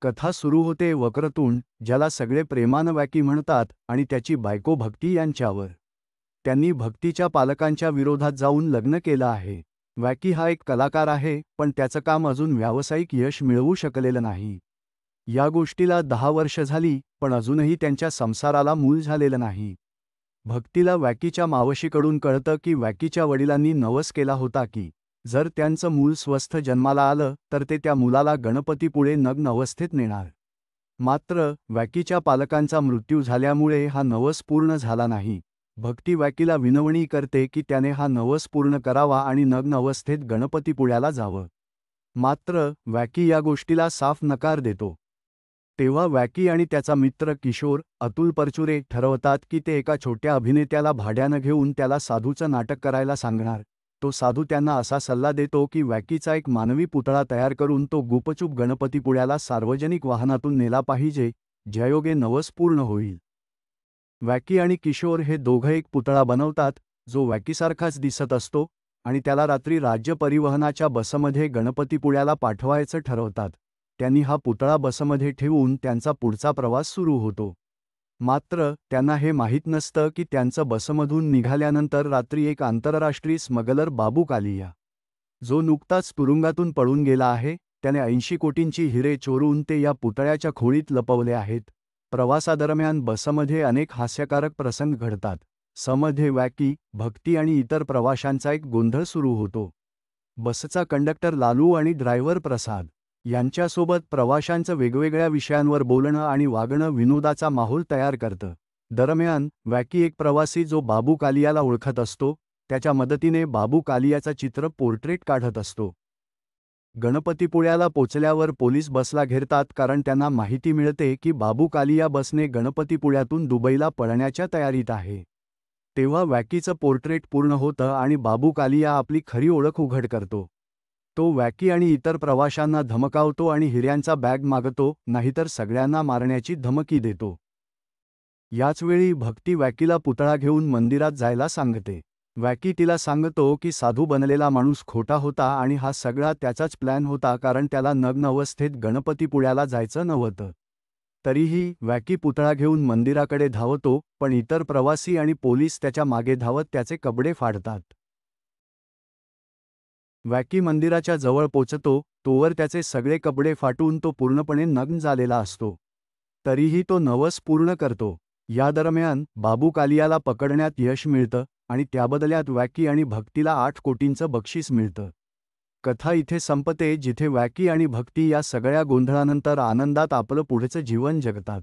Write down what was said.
कथा सुरू होते वक्रतुंड, ज्याला सगळे प्रेमानं वॅकी म्हणतात, आणि त्याची बायको भक्ती यांच्यावर. त्यांनी भक्तीच्या पालकांच्या विरोधात जाऊन लग्न केलं आहे. वॅकी हा एक कलाकार आहे, पण त्याचं काम अजून व्यावसायिक यश मिळवू शकलेलं नाही. या गोष्टीला 10 वर्ष झाली, पण अजूनही त्यांच्या संसाराला मूल झालेलं नाही. भक्तीला वॅकीच्या मावशीकडून कळतं की वॅकीच्या वडिलांनी नवस केला होता की जर त्यांचं मूल स्वस्थ जन्माला आलं तर ते त्या मुलाला गणपतीपुढे नग्न अवस्थेत नेणार. मात्र वॅकीच्या पालकांचा मृत्यू झाल्यामुळे हा नवस पूर्ण झाला नाही. भक्ती वॅकीला विनवणी करते की त्याने हा नवस पूर्ण करावा आणि नग्न अवस्थेत गणपतीपुळ्याला जावं. मात्र वॅकी या गोष्टीला साफ नकार देतो. तेव्हा वॅकी आणि त्याचा मित्र किशोर, अतुल परचुरे ठरवतात की ते एका छोट्या अभिनेत्याला भाड्यानं घेऊन त्याला साधूचं नाटक करायला सांगणार. तो साधू त्यांना असा सल्ला देतो की वॅकीचा एक मानवी पुतळा तयार करून तो गुपचूप गणपतीपुळ्याला सार्वजनिक वाहनातून नेला पाहिजे, ज्यायोगे नवस पूर्ण होईल. वॅकी आणि किशोर हे दोघं एक पुतळा बनवतात, जो वॅकीसारखाच दिसत असतो, आणि त्याला रात्री राज्य परिवहनाच्या बसमध्ये गणपतीपुळ्याला पाठवायचं ठरवतात. त्यांनी हा पुतळा बसमध्ये ठेवून त्यांचा पुढचा प्रवास सुरू होतो. मात्र त्यांना हे माहीत नसतं की त्यांचं बसमधून निघाल्यानंतर रात्री एक आंतरराष्ट्रीय स्मगलर बाबू कालिया, जो नुकताच तुरुंगातून पळून गेला आहे, त्याने 80 कोटींची हिरे चोरून ते या पुतळ्याच्या खोलीत लपवले आहेत. प्रवासादरम्यान बसमध्ये अनेक हास्यकारक प्रसंग घडतात. मध्ये वॅकी, भक्ती आणि इतर प्रवाशांचा एक गोंधळ सुरू होतो. बसचा कंडक्टर लालू आणि ड्रायव्हर प्रसाद यांच्यासोबत प्रवाशांचं वेगवेगळ्या विषयांवर बोलणं आणि वागणं विनोदाचा माहोल तयार करतं. दरम्यान वॅकी एक प्रवासी जो बाबू कालियाला ओळखत असतो, त्याच्या मदतीने बाबू कालियाचा चित्र पोर्ट्रेट काढत असतो. गणपतीपुळ्याला पोचल्यावर पोलीस बसला घेरतात कारण त्यांना माहिती मिळते की बाबू कालिया बसने गणपतीपुळ्यातून दुबईला पळण्याच्या तयारीत आहे. तेव्हा वॅकीचं पोर्ट्रेट पूर्ण होतं आणि बाबू कालिया आपली खरी ओळख उघड करतो. तो वॅकी आणि इतर प्रवाशांना धमकावतो आणि हिऱ्यांचा बॅग मागतो, नाहीतर सगळ्यांना मारण्याची धमकी देतो. याचवेळी भक्ती वॅकीला पुतळा घेऊन मंदिरात जायला सांगते. वॅकी तिला सांगतो की साधू बनलेला माणूस खोटा होता आणि हा सगळा त्याचाच प्लॅन होता कारण त्याला नग्न अवस्थेत गणपतीपुळ्याला जायचं नव्हतं. तरीही वॅकी पुतळा घेऊन मंदिराकडे धावतो, पण इतर प्रवासी आणि पोलीस त्याच्या मागे धावत त्याचे कपडे फाडतात. वॅकी मंदिराच्या जवळ पोचतो, तोवर त्याचे सगळे कपडे फाटून तो पूर्णपणे नग्न झालेला असतो. तरीही तो नवस पूर्ण करतो. या दरम्यान बाबू कालियाला पकडण्यात यश मिळतं आणि त्याबदल्यात वॅकी आणि भक्तीला 8 कोटींचं बक्षीस मिळतं. कथा इथे संपते, जिथे वॅकी आणि भक्ती या सगळ्या गोंधळानंतर आनंदात आपलं पुढचं जीवन जगतात.